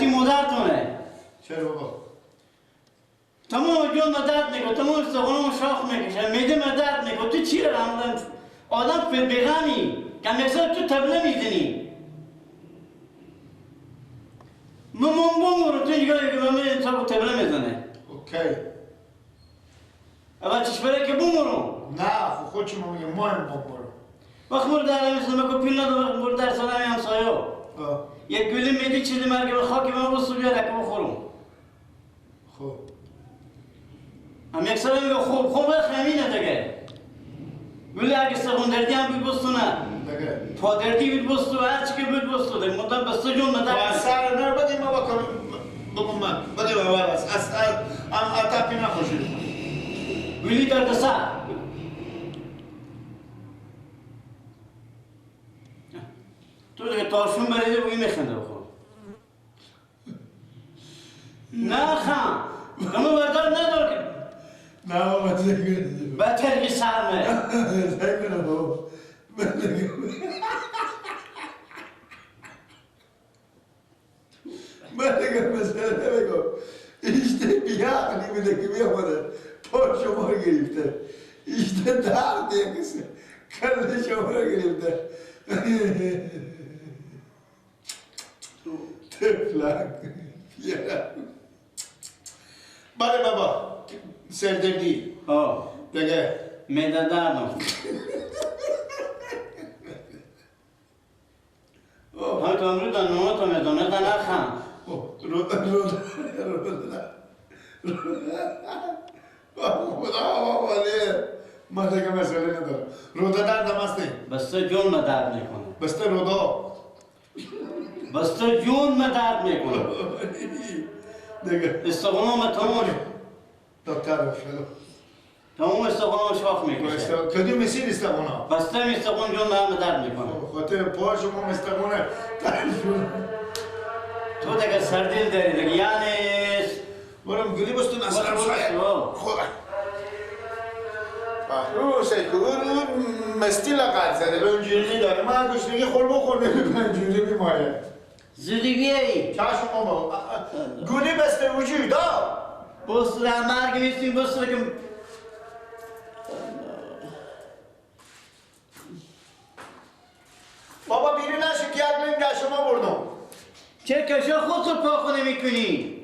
دستی مادرتونه. چرا بابا؟ تمام جون درد میکنه، تمام استخونم شاخ میکشه، میده درد میکنه. تو چی رقم آدم بغمی کم یکسر تو تبله میزنی. من رو تو نگاهی که من انسان رو تبله میزنه. اوکی. اول چشمره که بومرو. نه خود چی ما میگم مهم بابا. وقت مورد در مثل ما کپیل ندارم، وقت مورد در سالمی همسایه. یک گلی میدی چیزی مرگه به خاکی من بستو بیا لکه بخورم. خوب. هم یک سال میگه خوب باید خمینه دیگه. گلی اگه سخون دردی هم بود بستو نه. دیگه. پا دردی بود بستو هر چی که بود بستو دیگه. مدام بستو جون مدام. با سر نر بدی ما بکنم. بگم من. بدی ما باز. از تپی نخوشی. گلی درد سر. تو دیگه تاشون بریده بگی میخنده بخور. نه خم. اما بردار ندار که. نه بابا دیگه. بهتر که سرمه. دیگه بابا. من دیگه مثلا نمیگم. ایشته بیعقلی بوده که میامده. پا شما رو گرفته. ایشته درد یکیسه. کل شما رو گرفته. تفلک. بله بابا. سردردی. دیگه. میده دردم. ها تو امروز دانمه تو میدونه نخم. خدا بابا نه. من دیگه مسئله ندارم. رودا دردم هستی؟ بسته جون ما درد میکنه. بسته رودا. بسته جون ما درد میکنه. دیگه. استخونام تمام. دکتر شلو. تمام استخونام شاخ میکشه. کدوم میسید استخونا؟ بسته می استخون جون ما درد میکنه. خاطر پا شما استخونه. تو دیگه سردیل داری دیگه یعنی. برم گلی بستون اصلا خوبه. اون مستی لقد زده به اونجوری داره من گوشتگی خور بخور به اونجوری بیماره زدگی ای چشم بابا گولی بسته وجودا بستو در مرگ نیستیم بستو که بابا بیری نشو که یک نیم گشما بردم چه کشا خود رو پاخونه میکنی؟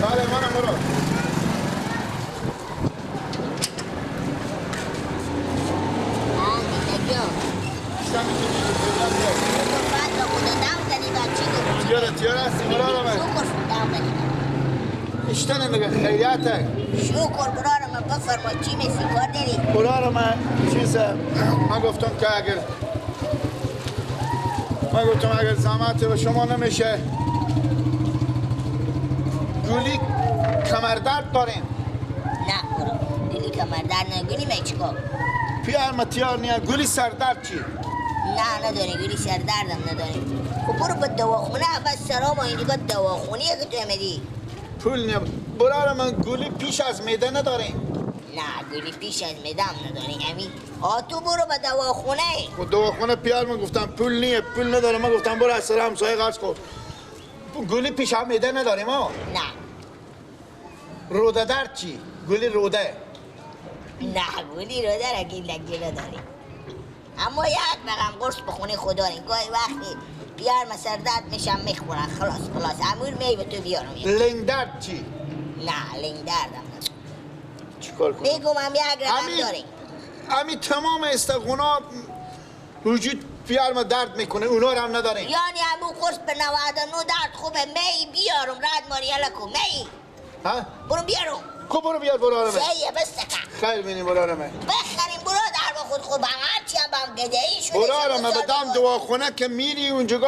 بله منم برو تیار هستی برارم اشتنه میگه خیلیته شکر برارم بفرما چی میسی کار داری؟ برارم چیزه من گفتم که اگر زحمت به شما نمیشه گولی کمردرد داریم نه برو گولی کمردرد نه گولی میچکو پیار تیار نیا گولی سردرد چی؟ نه نداری گولی سردردم نداری خب برو به دواخونه بس سرام و اینجا دواخونیه که تو امیدی پول نیا برای من گولی پیش از میده نداریم نه گولی پیش از میدم نداری امی تو برو به دواخونه خود دواخونه پیار من گفتم پول نیه پول نداره من گفتم برو از سر همسایه قرض کن گولی پیش هم میده نداریم ها نه روده درد چی؟ گولی روده نه گولی روده را گیلگی نداری اما یک بغم قرص بخونه خدا رین گاهی وقتی بیار ما سردرد میشم میخورن خلاص امور می به تو بیارم لنگ درد چی؟ نه لنگ دردم چی کار کنم؟ میگم هم یک رقم داریم امی تمام استخونا وجود بیار ما درد میکنه اونا رو هم نداریم یعنی همون قرص به 99 درد خوبه می بیارم رد ماری الکو می ها؟ برو بیارم کو برو بیار برارمه سیه بستکن خیلی بینی برارمه بخریم برادر با خود خوب هرچی هم هم گدهی شده برارمه بدم دواخونه که میری اونجا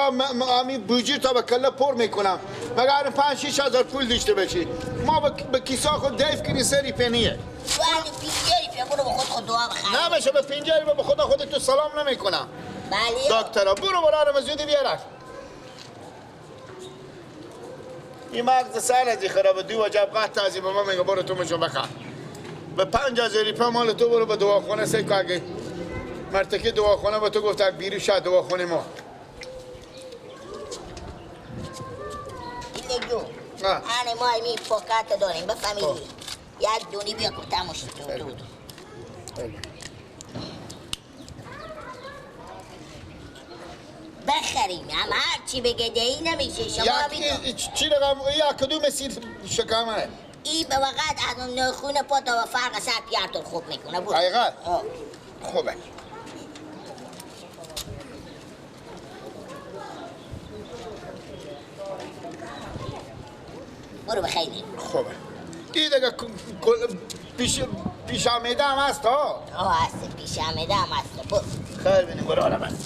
امی بوجیر تا به کله پر میکنم مگر 5-6 هزار پول داشته بشی ما به کیسا خود دیف کنی سری پنیه ولی پیگری بیا برو به خود دعا بخیر. نمیشه به پنجره به خدا خودت سلام نمیکنم. بله. دکتر برو برای زودی بیارش. این مغز سر از خراب دو وجب قطع از این به من میگه برو تو مشو بخواه. به 5000 روپیه مال تو برو به دواخانه سه که اگه مرتکه دواخانه به تو گفت اگه بیری شد دواخانه ما. این جو. آنه ما ایمی پاکت داریم به فامیلی. یک دونی بیا که تموش تو. بخریم هم هر چی بگه دهی نمیشه شما بیدو. چی رقم یا کدوم سید شکامه؟ ای به وقت از اون نخونه پا تا فرق 100 پیارتون خوب میکنه بود. حقیقت؟ خوبه. برو بخیلی. خوبه. این دیگه پیش آمیده هم هست ها؟ هست پیش آمیده هم هست. برو. خیر بینیم برو حالا من.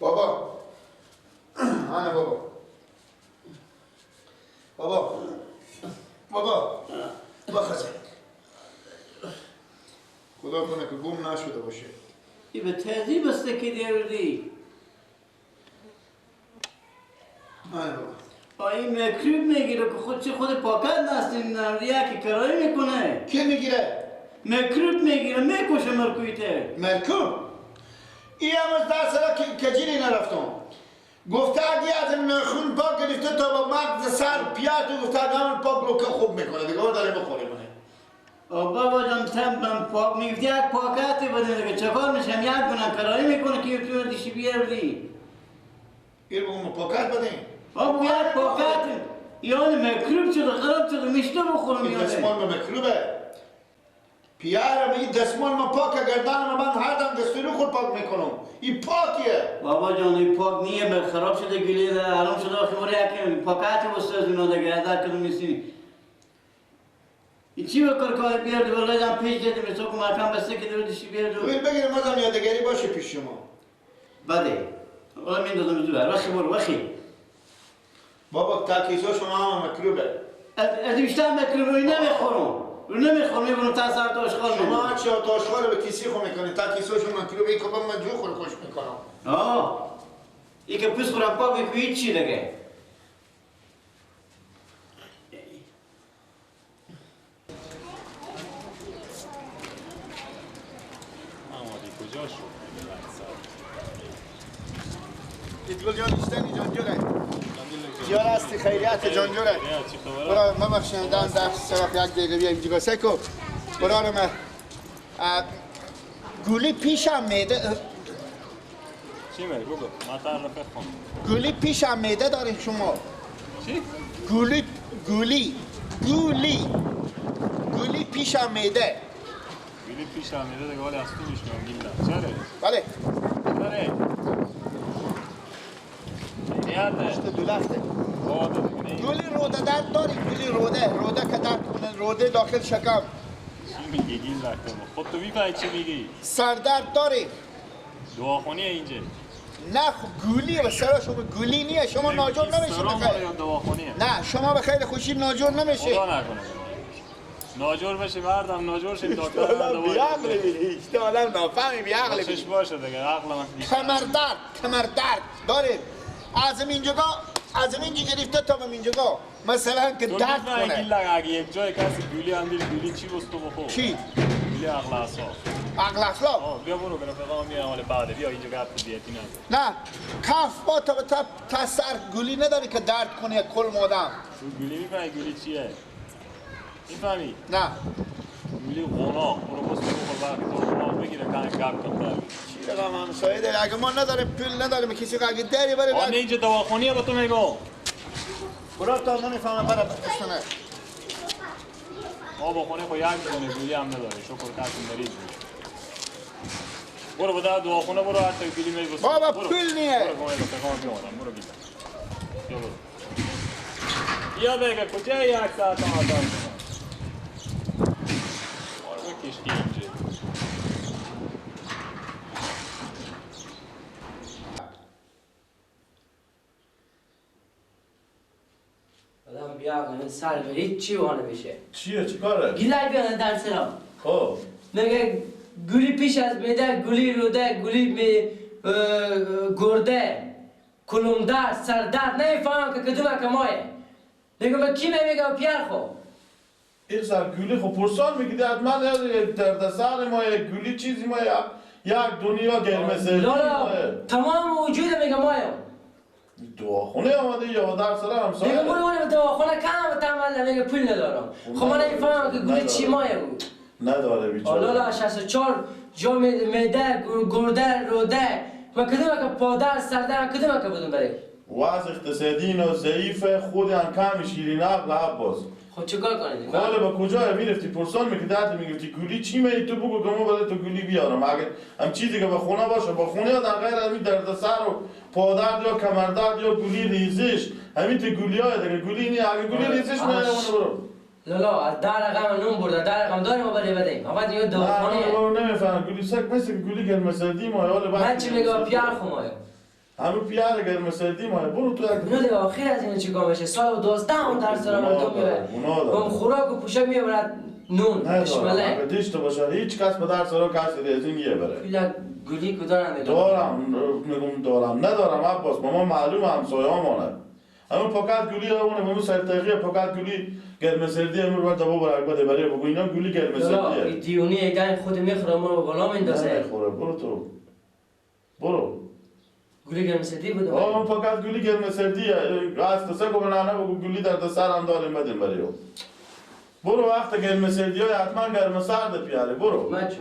بابا آنه بابا بخزه خدا کنه که گم نشده باشه. ای به تهذیب است که دیردی. آنه بابا این میکروب میگیره که خود پاکت نستیم نردیه که کرایی میکنه. کی میگیره؟ میکروب میگیره میکشه مرکویته. مرکوب؟ ای هم از در سرا کجیری نرفتم. گفته اگه از این نخون پاک گرفته تا با مغز سر پیات و گفته اگه همون پاک رو که خوب میکنه دیگه داره بخوره منه. بابا جان تم پاک میگفتی یک پاکتی بده دیگه چکار میشم یک گونه کرایی میکنه که تو دیشی بیاردی. این بگم پاکت بدیم. بابا یک پاکت یعنی میکروب شده خراب شده میشته بخورم این یاده. دستمال به میکروبه. پیارم این دستمال من پاک گردنم من هر دم دستوری خود پاک میکنم. این پاکیه. بابا جان این پاک نیه خراب شده گلیه حرام شده آخی موری یکی پاکتی بسته اینا دیگه هزار کدوم نیستی. این چی بکر که بیارد ولای جان پیش دیدیم مثل که مرکم بسته که دیشی بیارد. این بگیرم ازم یادگاری باشه پیش شما. بده. حالا میندازم زور. وخی برو وخی. بابا تاکیزا شما هم میکروبه. از بیشتر میکروب رو نمیخورم. رو نمیخورم میبرم تا سر تاشخال میبرم. شما چه تاشخال به کسی خو میکنی تاکیزا شما میکروبه این کباب من جو خور خوش میکنم. این که پس خورم پاک میکنی هیچ چی دیگه. کجا شد؟ ایدگل جان ایستنی جانجوره. جان هستی خیریت جانجوره. برای من بخشندن در صرف یک دقیقه بیایم جیگا سکو. برای من گولی پیشم میده. چی میگه بگو؟ ما تعرف خون. گولی پیشم میده دارین شما. چی؟ گولی پیشم میده. گولی پیش آمیده دیگه ولی از تو میشنم گیلم. چره؟ بله. چره؟ نیاده. پشت دولخته. باده دیگه. گولی روده درد داری گولی روده که درد کنه روده داخل شکم. چی میگی گیل لکتم؟ خود تو میفهمی چی میگی؟ سردرد داری. دواخونیه اینجا. نه گولیه به سرا شما گولی نیه شما ناجور نمیشی بخیر. یا دواخونیه؟ نه شما به خیر خوشی ناجور نمیشی. خدا نکنه. ناجور بشی مردم ناجور شیم دکتر بیعقلی بینی اشتالا نافهمی بیعقلی چش بینی باشه دیگه عقل من کمردرد داریم از اینجا گرفته تا به اینجا مثلا که تو درد میفهمی کنه گیل لگ اگه یک جای کسی گولی اندیل گولی چی بستو بخور؟ چی؟ گولی عقل اصلا عقل اخلاق بیا برو به رفقا میرم حال بعده بیا اینجا گفت دیتی نه نه کف با تا سر گولی نداری که درد کنه کل مادم تو گولی میفهمی گولی چیه؟ میفهمی؟ نه گولی قناق برو بستو بخور برقی تو قناق بگیره کنه گرد کن چی رقم همسایه داری اگه ما نداریم پول نداریم کسی که اگه داری بره آنه اینجا دواخونیه با تو میگو برو تا نمیفهمم برای بستانه ما با خونه خو یک دونه گولی هم نداری شکر کسی مریض بود برو با در دواخونه برو هر تا گولی میبسید بابا پول نیه برو گوه رفقا بیادم برو بیدم بیا برو بیا بگه کجا یک ساعت آدم کشتی اینجا. آدم بیا کنه سر برید چی بانه بشه چیه چی کاره؟ گیلای بیانه در سرا خب میگه گلی پیش از میده گلی روده گلی می گرده کلومدر سردر نمیفهم که کدومه که مایه میگه من کی میگه پیر خو این سر گولی خب پرسان میگیده حتما یک دردسر ما یک گولی چیزی ما یک دنیا گرمه سردی لالا ما تمام وجود میگه مایه دواخونه آمده یا در سر همسایه میگه برو برو دواخانه کم تعمل میگه پول ندارم خب من نمیفهم که گلی چی مایه بود نداره بیچاره لالا 64 جا میده گرده روده و کدومه که پادر سردر کدومه که بودون بره وضع اقتصادی اینا ضعیف خود هم کم شیرین عقل عباس خب چیکار کنید حالا با کجا میرفتی پرسان میکردی میگفتی گولی چی میگی تو بگو که ما برای تو گولی بیارم اگه هم چیزی که به خونه باشه با خونه یا در غیر همین دردسر و پادرد یا کمردرد یا گولی ریزش همین تو گولی های دیگه گولی نی اگه گولی ریزش میاره برو لالا از در رقم نون برده در رقم داریم و بره بدهیم اما دیگه نه دواخانه برو نمیفهم گولی سک مثل که گولی گرم سردی ما حالا من چی میگم پیار خمایم همون پیار گرم سردی ما برو تو اینو دیگه آخر از اینو چیکار میشه سال و 12 هم در سال مردم میبره هم خوراک و پوشک میبرد نون بشمله اگه دیشته باشه هیچ کس به در سرا کسی ریزین یه بره پیلا گلی کدارن دارم میگم دارم ندارم عباس ما معلوم همسایه همانه همون پاکت گولی همونه همون سرتقیه پاکت گولی گرم سردی همون رو دبا برک بده بره بگو اینا گولی گرم سردیه این دیونی اگه خود میخوره ما رو بالا میندازه نمیخوره برو تو برو گلی گرم سردی بود همون پاکت گولی گرم سردیه از تسه که بنانه بگو گولی در دستر هم داریم بدیم بره برو وقت گرم سردی های حتما گرم سرد پیاره برو مچو